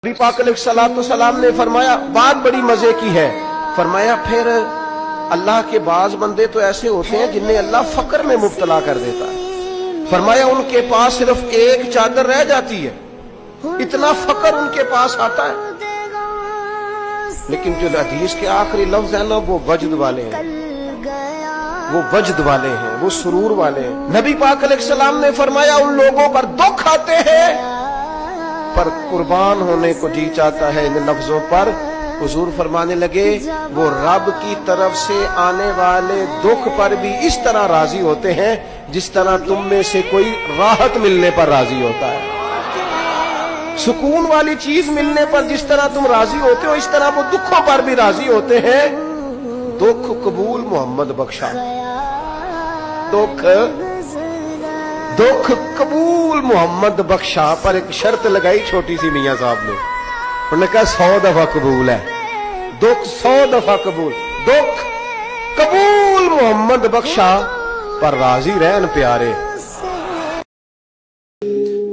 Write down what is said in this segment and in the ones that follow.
नबी पाक अलैहिस्सलाम ने फरमाया, बात बड़ी मजे की है, फरमाया फिर अल्लाह के बाज बंदे तो ऐसे होते हैं जिन्हें अल्लाह फक्र में मुब्तला कर देता है। फरमाया उनके पास सिर्फ एक चादर रह जाती है, इतना फक्र उनके पास आता है। लेकिन जो हदीस के आखिरी लफ्ज है ना, वो वजद वाले हैं, वो वजद वाले हैं, वो सुरूर वाले हैं। नबी पाक अलैहिस्सलाम ने फरमाया उन लोगों पर दुख आते हैं पर कुर्बान होने को जी चाहता है। इन लफ्जों पर हुजूर फरमाने लगे, वो रब की तरफ से आने वाले दुख पर भी इस तरह राजी होते हैं जिस तरह तुम में से कोई राहत मिलने पर राजी होता है। सुकून वाली चीज मिलने पर जिस तरह तुम राजी होते हो, इस तरह वो दुखों पर भी राजी होते हैं। दुख कबूल मोहम्मद बख्शा, दुख कबूल मोहम्मद बख्शा, पर एक शर्त लगाई छोटी सी मियां साहब ने, उन्होंने कहा 100 दफा कबूल है, दुख 100 दफा कबूल, दुख कबूल मोहम्मद बख्शा, पर राजी रहन प्यारे।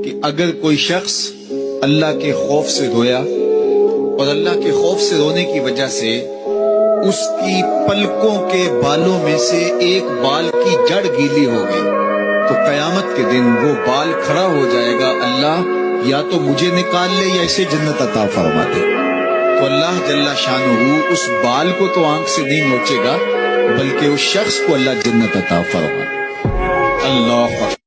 कि अगर कोई शख्स अल्लाह के खौफ से रोया और अल्लाह के खौफ से रोने की वजह से उसकी पलकों के बालों में से एक बाल की जड़ गीली हो गई, तो कयामत के दिन वो बाल खड़ा हो जाएगा, अल्लाह या तो मुझे निकाल ले या इसे जन्नत अता फरमा दे। तो अल्लाह जल्ला शानुहु उस बाल को तो आंख से नहीं नोचेगा, बल्कि उस शख्स को अल्लाह जन्नत अता फरमा दे। अल्लाह